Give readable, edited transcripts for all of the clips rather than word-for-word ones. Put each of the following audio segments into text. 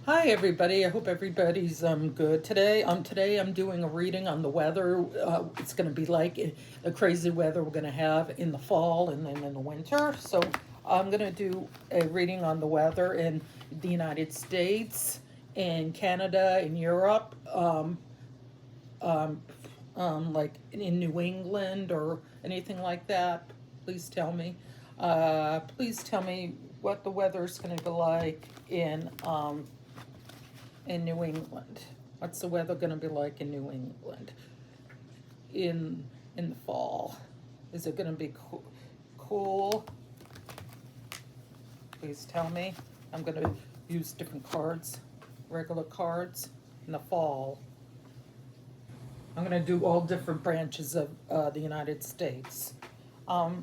Hi everybody. I hope everybody's good today. Today I'm doing a reading on the weather. It's going to be like the crazy weather we're going to have in the fall and then in the winter. So I'm going to do a reading on the weather in the United States, in Canada, in Europe, um, like in New England or anything like that. Please tell me. Please tell me what the weather's going to be like in New England. What's the weather going to be like in New England in in the fall? Is it going to be cool? Please tell me. I'm going to use different cards, regular cards in the fall. I'm going to do all different branches of the United States. Um,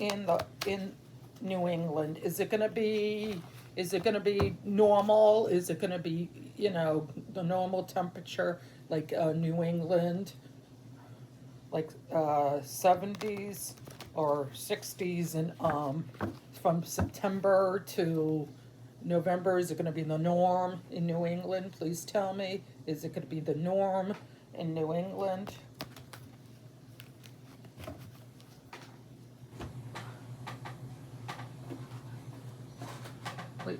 in New England, is it going to be normal? Is it going to be the normal temperature like New England, like 70s or 60s, and from September to November? Is it going to be the norm in New England? Please tell me. Is it going to be the norm in New England?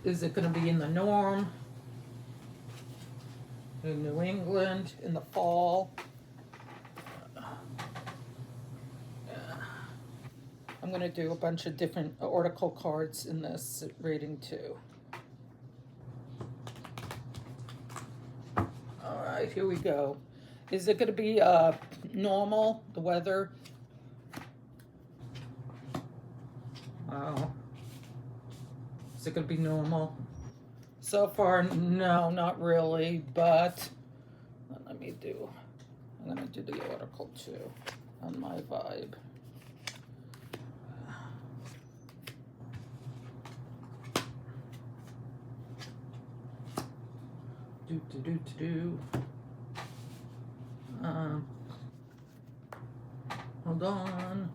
Is it going to be in the norm in New England in the fall? I'm going to do a bunch of different oracle cards in this reading too. All right, here we go. Is it going to be normal, the weather? Wow. Is it going to be normal? So far, no, not really, but let me do, I'm going to do the oracle too on my vibe. Do. Hold on.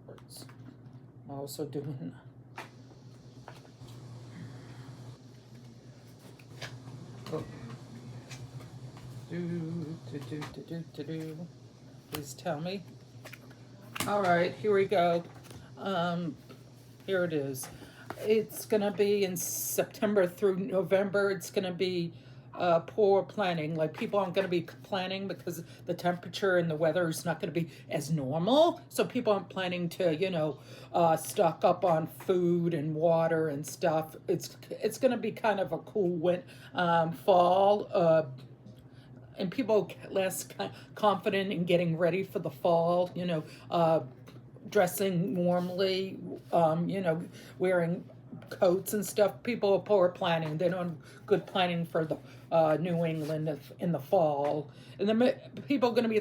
Cards. I'm also doing. Oh. Do. Please tell me. All right, here we go. Here it is. It's going to be in September through November. It's going to be poor planning. Like, people aren't going to be planning because the temperature and the weather is not going to be as normal. So people aren't planning to, stock up on food and water and stuff. It's going to be kind of a cool fall. And people less confident in getting ready for the fall. Dressing warmly, wearing coats and stuff. People are poor planning. They're not good planning for the New England in the fall. And then people are going to be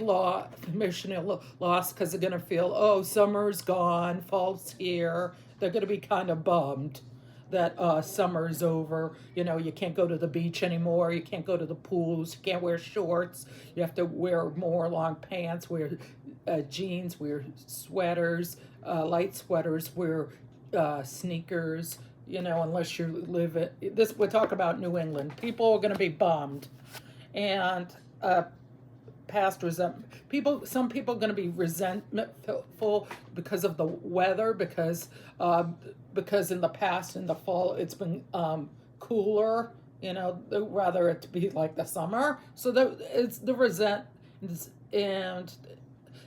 emotionally lost because they're going to feel, oh, summer's gone, fall's here. They're going to be kind of bummed that summer's over. You can't go to the beach anymore. You can't go to the pools. You can't wear shorts. You have to wear more long pants, wear jeans, wear sweaters, light sweaters, wear sneakers. Unless you live it. This we're talking about New England. People are going to be bummed, and past resentment. Some people are going to be resentful because of the weather, because in the past, in the fall, it's been cooler. Rather it to be like the summer. So it's the resent, and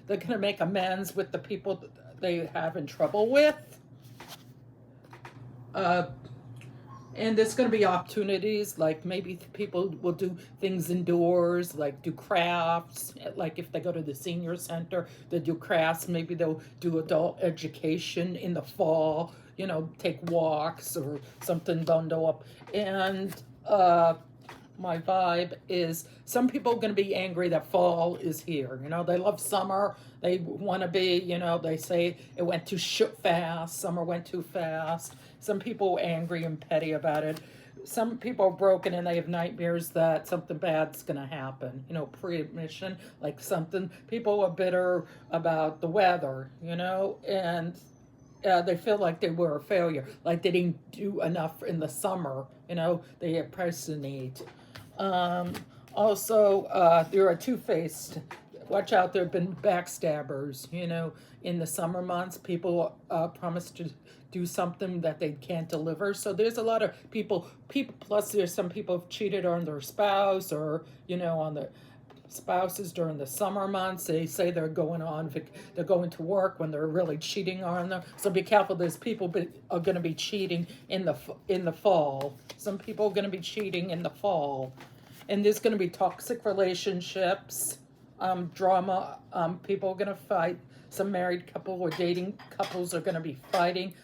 they're going to make amends with the people that they have in trouble with. And there's going to be opportunities, like maybe people will do things indoors, like do crafts. Like if they go to the senior center, they do crafts. Maybe they'll do adult education in the fall, take walks or something, bundle up. And my vibe is some people are going to be angry that fall is here. They love summer. They want to be, they say it went too fast. Summer went too fast. Some people are angry and petty about it. Some people are broken and they have nightmares that something bad's going to happen. Pre-admission, like something. People are bitter about the weather, and they feel like they were a failure, like they didn't do enough in the summer. They procrastinate. Um, Also, there are two-faced. Watch out, there have been backstabbers. In the summer months, people promise to do something that they can't deliver. So there's a lot of people. Plus, there's some people who've cheated on their spouse, or on the spouses during the summer months. They say they're going to work when they're really cheating on them. So be careful. There's people are going to be cheating in the fall. Some people are going to be cheating in the fall, and there's going to be toxic relationships, drama. People are going to fight. Some married couple or dating couples are going to be fighting.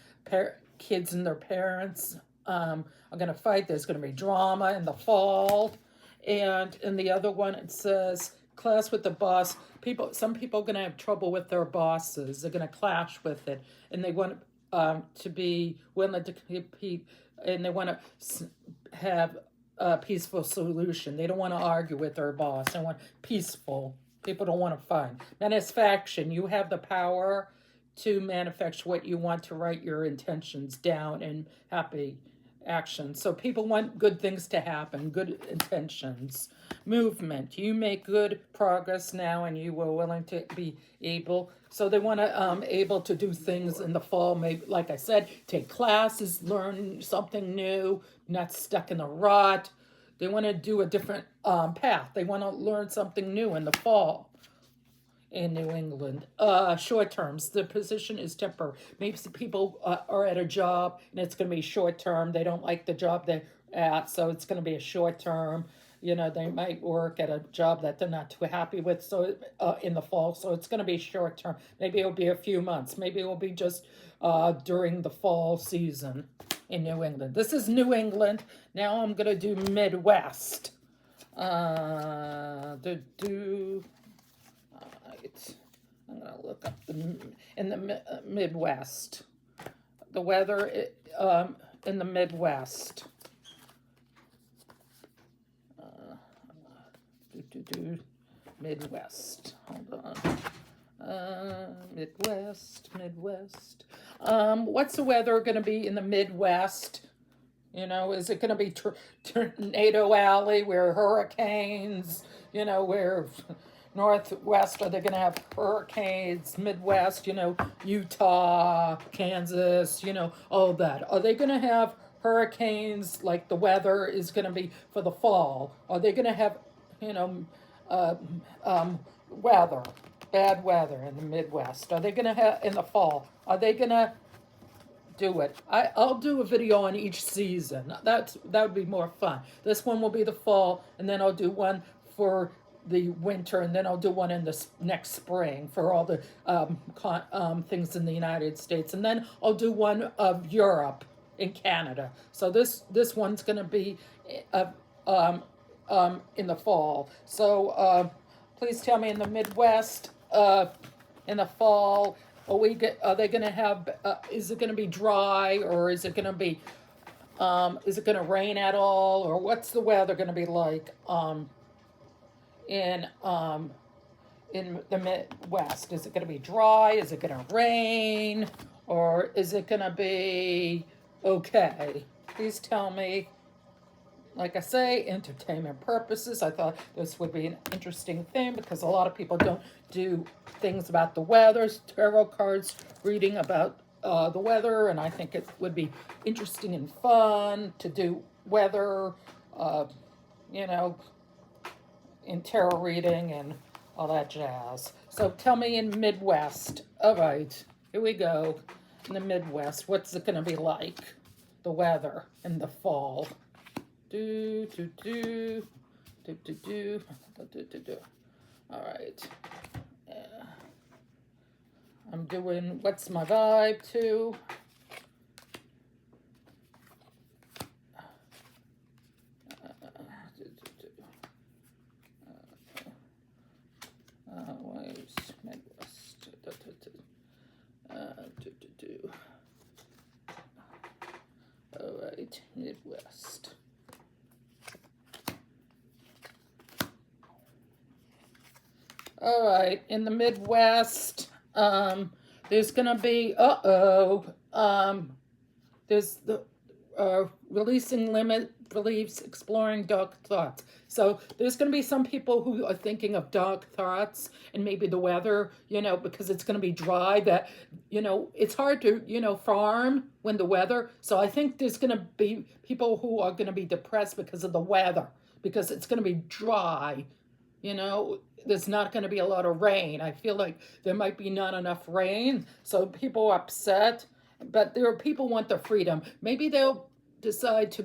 Kids and their parents are going to fight. There's going to be drama in the fall. And in the other one, it says clash with the boss. Some people are going to have trouble with their bosses. They're going to clash with it, and they want to be willing to compete, and they want to have a peaceful solution. They don't want to argue with their boss. They want peaceful. People don't want to fight. Manifestation. You have the power to manifest what you want, to write your intentions down in happy action. So people want good things to happen, good intentions. Movement. You make good progress now, and you are willing to be able. So they want to able to do things in the fall. Maybe, like I said, take classes, learn something new, not stuck in a rut. They want to do a different path. They want to learn something new in the fall. In New England. Short terms. The position is temporary. Maybe some people are at a job and it's going to be short term. They don't like the job they're at, so it's going to be a short term. They might work at a job that they're not too happy with, so in the fall, so it's going to be short term. Maybe it'll be a few months. Maybe it will be just during the fall season in New England. This is New England. Now I'm going to do Midwest. I'm going to look up in the Midwest. The weather in the Midwest. Midwest. Hold on. Midwest. What's the weather going to be in the Midwest? Is it going to be Tornado Alley, where hurricanes, where Northwest, are they going to have hurricanes? Midwest, Utah, Kansas, all that. Are they going to have hurricanes, like the weather is going to be for the fall? Are they going to have, weather, bad weather in the Midwest? Are they going to have in the fall? Are they going to do it? I'll do a video on each season. That would be more fun. This one will be the fall, and then I'll do one for the winter, and then I'll do one in the next spring for all the things in the United States, and then I'll do one of Europe and Canada. So this one's going to be in the fall. So please tell me, in the Midwest, in the fall, are they going to have? Is it going to be dry, or is it going to be? Is it going to rain at all, or what's the weather going to be like? In the Midwest, is it going to be dry? Is it going to rain, or is it going to be okay? Please tell me. Like I say, entertainment purposes. I thought this would be an interesting thing because a lot of people don't do things about the weather, tarot cards reading about the weather, and I think it would be interesting and fun to do weather, in tarot reading and all that jazz. So tell me in Midwest. All right, here we go. In the Midwest, what's it going to be like? The weather in the fall. All right. I'm doing what's my vibe too. Where's Midwest? All right, Midwest. All right, in the Midwest, There's gonna be there's the releasing limit beliefs, exploring dark thoughts. So there's going to be some people who are thinking of dark thoughts and maybe the weather, because it's going to be dry, that, it's hard to, farm when the weather. So I think there's going to be people who are going to be depressed because of the weather, because it's going to be dry, there's not going to be a lot of rain. I feel like there might be not enough rain. So people are upset, but there are people who want the freedom. Maybe they'll decide to,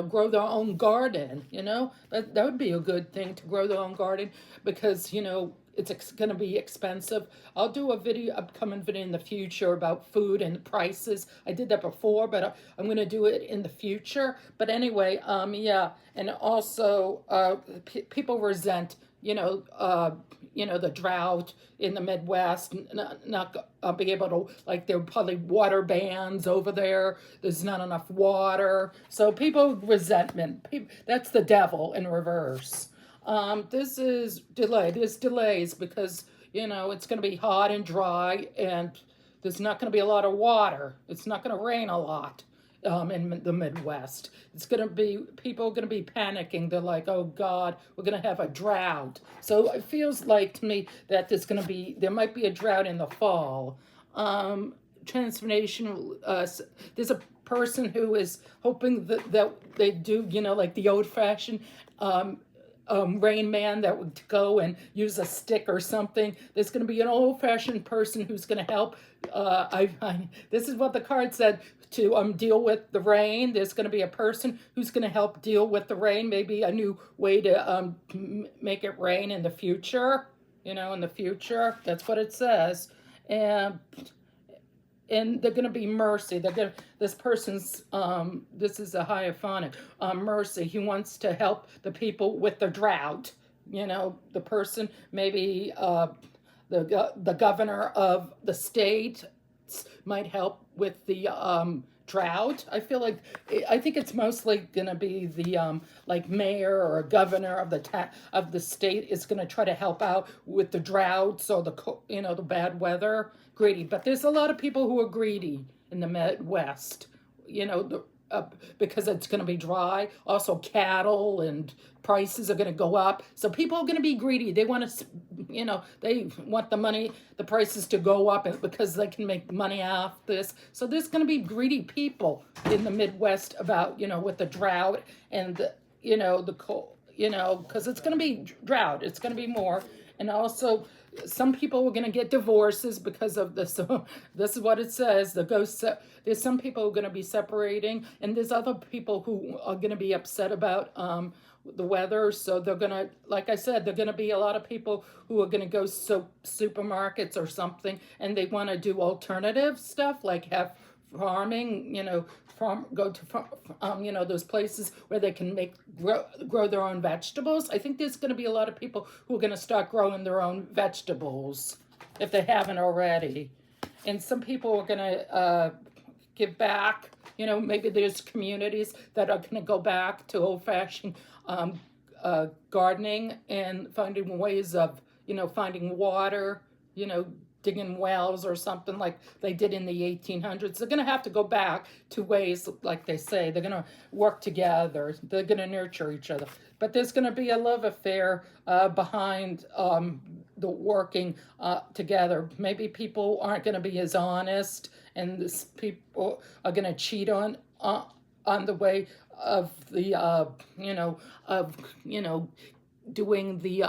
grow their own garden, that would be a good thing, to grow their own garden, because, it's going to be expensive. I'll do a upcoming video in the future about food and prices. I did that before, but I'm going to do it in the future. But anyway, yeah. And also, people resent, the drought in the Midwest, not be able to, like, there are probably water bans over there. There's not enough water. So people resentment, that's the devil in reverse. This is delay. There's delays because, it's going to be hot and dry, and there's not going to be a lot of water. It's not going to rain a lot. In the Midwest, it's going to be, people are going to be panicking. They're like, oh God, we're going to have a drought. So it feels like to me that there might be a drought in the fall. Transformation, there's a person who is hoping that they do, like the old fashioned, Rain Man that would go and use a stick or something. There's going to be an old-fashioned person who's going to help. This is what the card said, to deal with the rain. There's going to be a person who's going to help deal with the rain. Maybe a new way to make it rain in the future. In the future. That's what it says. And they're going to be mercy. This person's, this is a hierophonic, mercy. He wants to help the people with the drought. The person, maybe the governor of the state might help with the drought. I think it's mostly going to be the like mayor or governor of the state is going to try to help out with the droughts or the bad weather. Greedy, but there's a lot of people who are greedy in the Midwest, because it's going to be dry. Also, cattle and prices are going to go up. So people are going to be greedy. They want to, they want the prices to go up because they can make money off this. So there's going to be greedy people in the Midwest about, with the drought and the cold, because it's going to be drought. It's going to be more. And also, some people are going to get divorces because of this. So this is what it says. There's some people who are going to be separating, and there's other people who are going to be upset about the weather. So they're going to, like I said, they're going to be a lot of people who are going to go supermarkets or something, and they want to do alternative stuff, like have farming, go to those places where they can grow their own vegetables. I think there's going to be a lot of people who are going to start growing their own vegetables if they haven't already. And some people are going to give back. Maybe there's communities that are going to go back to old-fashioned gardening and finding ways of, finding water, digging wells or something like they did in the 1800s. They're going to have to go back to ways, like they say, they're going to work together. They're going to nurture each other. But there's going to be a love affair behind the working together. Maybe people aren't going to be as honest, and people are going to cheat on the way of the, doing the,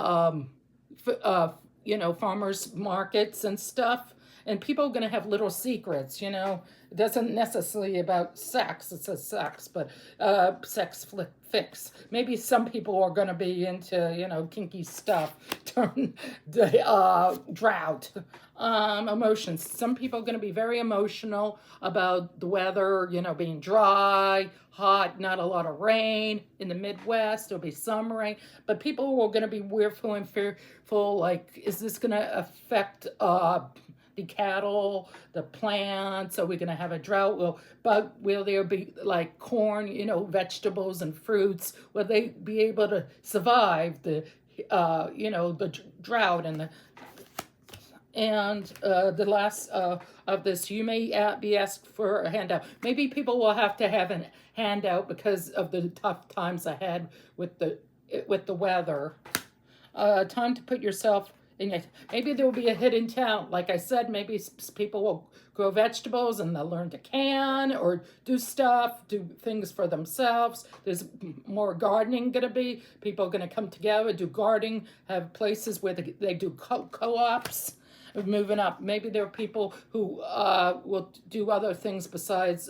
farmers markets and stuff. And people are going to have little secrets, It doesn't necessarily about sex. It says sex, but sex fix. Maybe some people are going to be into, kinky stuff during the drought. Emotions. Some people are going to be very emotional about the weather, being dry, hot, not a lot of rain. In the Midwest, there'll be some rain. But people are going to be fearful and fearful, like, is this going to affect the cattle, the plants? Are we going to have a drought? Will there be like corn, vegetables and fruits? Will they be able to survive the drought and And the last of this, you may be asked for a handout. Maybe people will have to have a handout because of the tough times ahead with the weather. Time to put yourself in it. Maybe there will be a hidden talent. Like I said, maybe people will grow vegetables and they'll learn to can or do stuff, do things for themselves. There's more gardening going to be. People are going to come together, do gardening, have places where they do co-ops. Moving up. Maybe there are people who will do other things besides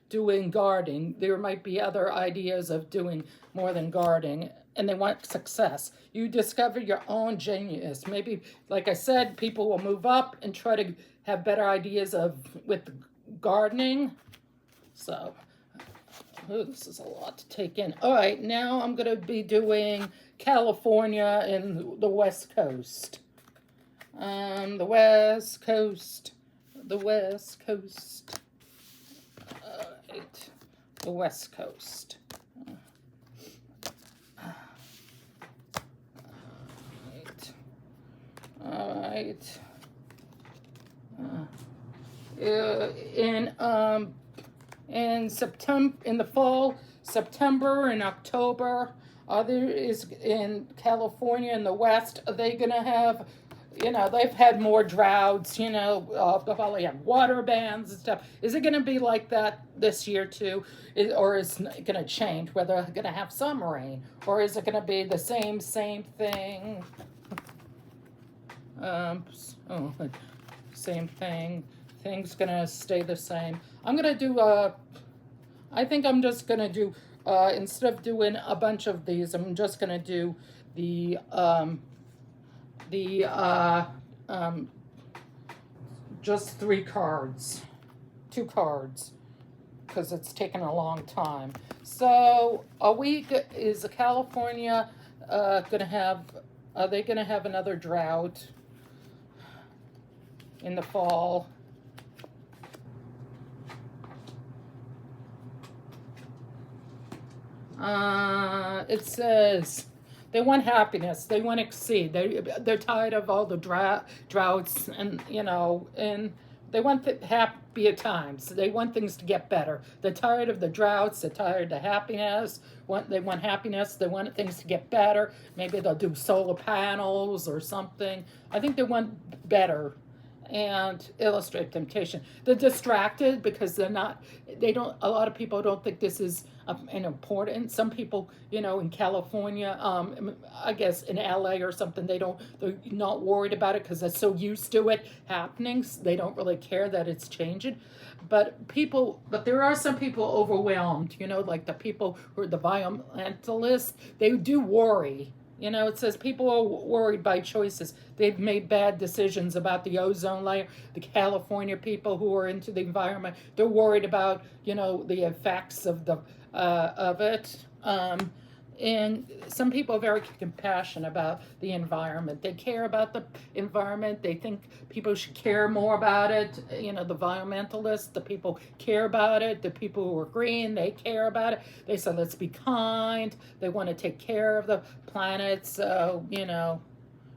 doing gardening. There might be other ideas of doing more than gardening, and they want success. You discover your own genius. Maybe, like I said, people will move up and try to have better ideas with gardening. So, this is a lot to take in. All right, now I'm going to be doing California and the West Coast. The West Coast, the West Coast, the West Coast. All right. In September, in the fall, September and October, there is in California in the West. Are they gonna have? They've had more droughts, they'll probably have water bans and stuff. Is it going to be like that this year too? Or is it going to change? Whether they're going to have some rain? Or is it going to be the same thing? Same thing. Things going to stay the same. I'm going to do, I think I'm just going to do, instead of doing a bunch of these, I'm just going to do the just 3 cards, 2 cards, because it's taken a long time. So is California gonna have? Are they gonna have another drought in the fall? It says. They want happiness. They want to exceed. They're tired of all the droughts, and and they want happier times. They want things to get better. They're tired of the droughts. They're tired of happiness. They want happiness. They want things to get better. Maybe they'll do solar panels or something. I think they want better. And illustrate temptation. They're distracted because a lot of people don't think this is important. Some people, in California, I guess in LA or something, they're not worried about it because they're so used to it happening. They don't really care that it's changing. But there are some people overwhelmed, like the people who are the environmentalists, they do worry. It says people are worried by choices. They've made bad decisions about the ozone layer. The California people who are into the environment, they're worried about, the effects of it. And some people are very compassionate about the environment. They care about the environment. They think people should care more about it. The environmentalists, the people care about it. The people who are green, they care about it. They say, let's be kind. They want to take care of the planet. So, and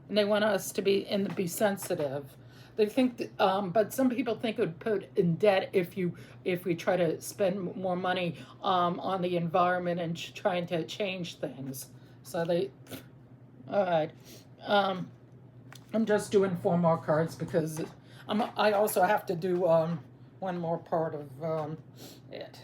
they want us to be sensitive. They think, but some people think it would put in debt if we try to spend more money on the environment and trying to change things. So all right. I'm just doing 4 more cards because I also have to do one more part of it.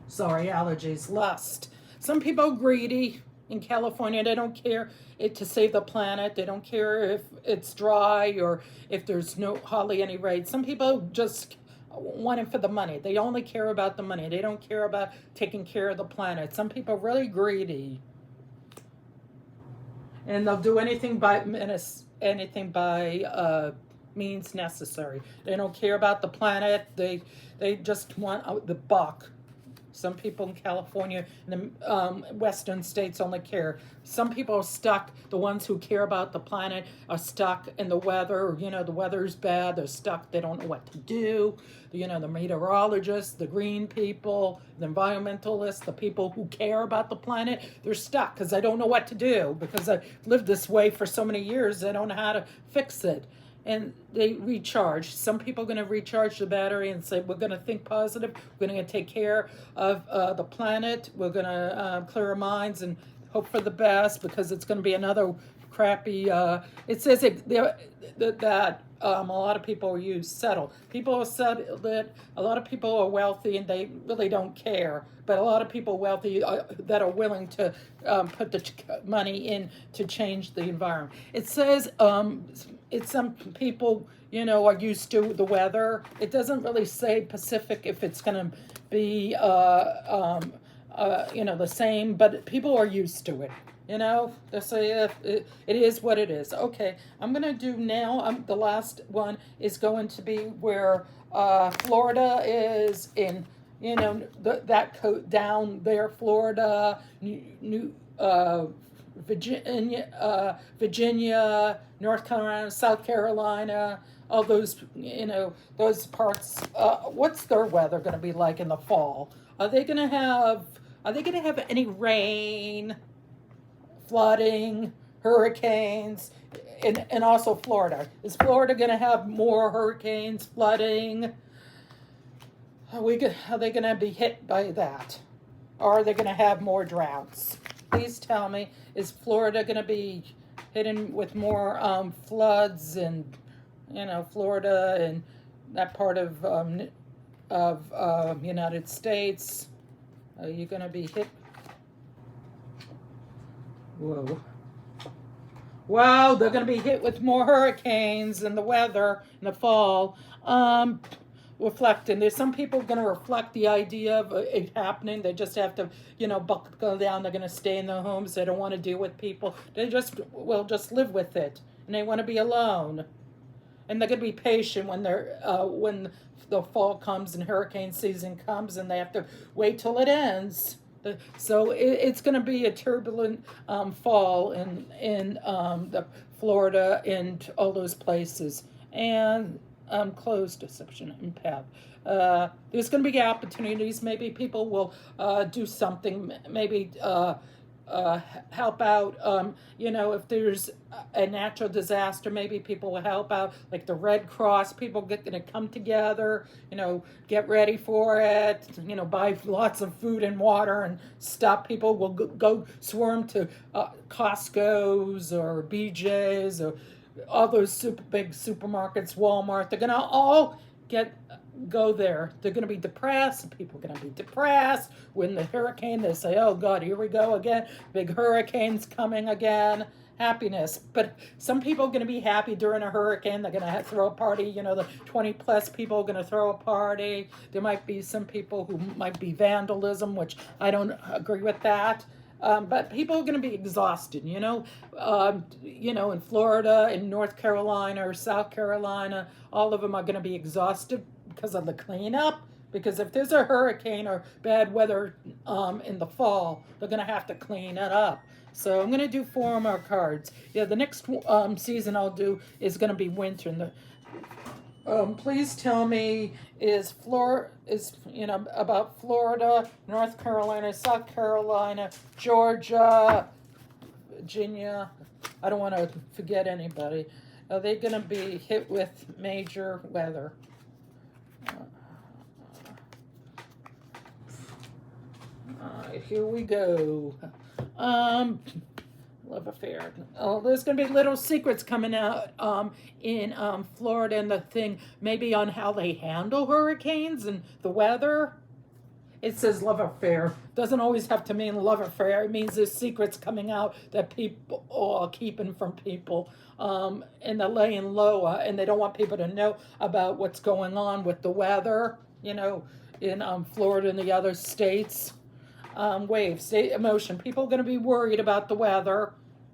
Sorry, allergies. Lust. Some people are greedy in California. They don't care to save the planet. They don't care if it's dry or if there's hardly any rain. Some people just want it for the money. They only care about the money. They don't care about taking care of the planet. Some people are really greedy. And they'll do anything by means necessary. They don't care about the planet. They just want the buck. Some people in California and the western states only care. Some people are stuck, the ones who care about the planet are stuck in the weather. The weather's bad, they're stuck, they don't know what to do. The meteorologists, the green people, the environmentalists, the people who care about the planet, they're stuck because they don't know what to do, because I've lived this way for so many years, they don't know how to fix it. And they recharge. Some people are going to recharge the battery and say, we're going to think positive, we're going to take care of the planet, we're going to clear our minds and hope for the best, because it's going to be another crappy, it says that a lot of people use settle. People have said that a lot of people are wealthy and they really don't care, but a lot of people wealthy that are willing to put the money in to change the environment. It says it's some people, are used to the weather. It doesn't really say Pacific if it's going to be, the same, but people are used to it. They say it is what it is. Okay, I'm going to do now, the last one is going to be where Florida is in, that coast down there, Florida, Virginia, North Carolina, South Carolina, all those, those parts. What's their weather going to be like in the fall? Are they going to have any rain, flooding, hurricanes, and also Florida? Is Florida going to have more hurricanes, flooding? Are they going to be hit by that? Or are they going to have more droughts? Please tell me, is Florida going to be hidden with more floods and, Florida and that part of United States? Are you going to be hit? Whoa. Wow, they're going to be hit with more hurricanes and the weather in the fall. Reflecting. There's some people going to reflect the idea of it happening. They just have to, buckle down. They're going to stay in their homes. They don't want to deal with people. They just live with it. And they want to be alone. And they're going to be patient when when the fall comes and hurricane season comes, and they have to wait till it ends. So it's going to be a turbulent fall in the Florida and all those places. And closed deception impact. There's going to be opportunities. Maybe people will do something. Maybe help out. If there's a natural disaster, maybe people will help out. Like the Red Cross, people going to come together. Get ready for it. Buy lots of food and water and stuff. People will go swarm to Costco's or BJ's or all those super big supermarkets, Walmart. They're gonna all go there. They're gonna be depressed. People are gonna be depressed when the hurricane. They say, "Oh God, here we go again. Big hurricane's coming again." Happiness, but some people are gonna be happy during a hurricane. They're gonna throw a party. The 20+ people are gonna throw a party. There might be some people who might be vandalism, which I don't agree with that. But people are going to be exhausted, in Florida, in North Carolina or South Carolina, all of them are going to be exhausted because of the cleanup. Because if there's a hurricane or bad weather in the fall, they're going to have to clean it up. So I'm going to do 4 more cards. Yeah, the next season I'll do is going to be winter. And please tell me, about Florida, North Carolina, South Carolina, Georgia, Virginia. I don't want to forget anybody. Are they going to be hit with major weather? Here we go. Love affair. Oh, there's going to be little secrets coming out in Florida and the thing, maybe on how they handle hurricanes and the weather. It says love affair. Doesn't always have to mean love affair. It means there's secrets coming out that people are keeping from people. And they're laying low, and they don't want people to know about what's going on with the weather, in Florida and the other states. Waves, emotion. People are going to be worried about the weather.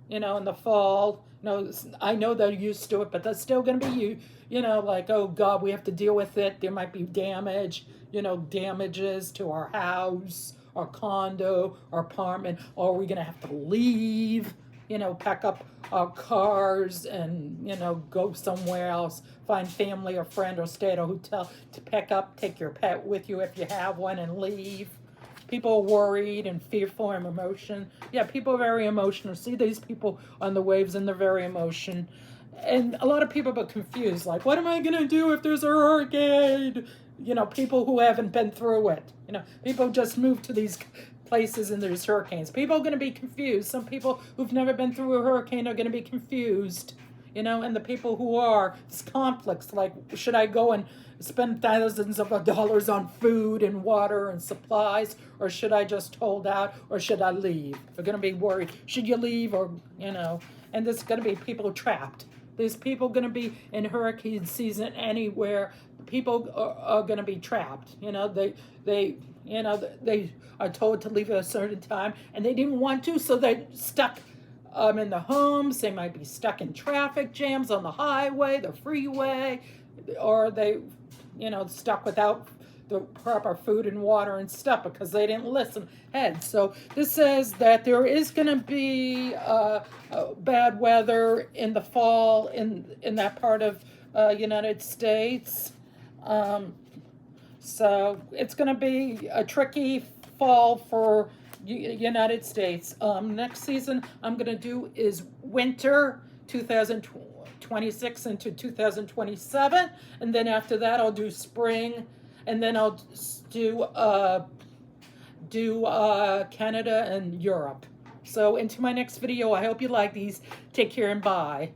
you know, in the fall. You know, I know they're used to it, but that's still going to be you know, like, oh God, we have to deal with it. There might be damage, you know, damages to our house, our condo, our apartment. Or are we going to have to leave, you know, pack up our cars and, you know, go somewhere else, find family or friend, or stay at a hotel to pick up, take your pet with you if you have one, and leave. People are worried and fearful and emotion. Yeah, people are very emotional. See these people on the waves and they're very emotional. And a lot of people are confused, like, what am I going to do if there's a hurricane? You know, people who haven't been through it. You know, people just moved to these places and there's hurricanes. People are going to be confused. Some people who've never been through a hurricane are going to be confused. You know, and the people who are, it's conflicts, like, should I go and spend thousands of dollars on food and water and supplies, or should I just hold out, or should I leave? They're going to be worried. Should you leave, or, you know, and there's going to be people trapped. There's people going to be in hurricane season anywhere. People are going to be trapped. You know, you know, they are told to leave at a certain time, and they didn't want to, so they're stuck in the homes. They might be stuck in traffic jams on the highway, the freeway, or they, you know, stuck without the proper food and water and stuff because they didn't listen ahead. So this says that there is going to be bad weather in the fall in that part of United States. So it's going to be a tricky fall for United States. Next season I'm going to do is winter 2026 into 2027, and then after that I'll do spring, and then I'll do Canada and Europe. So into my next video. I hope you like these. Take care and bye.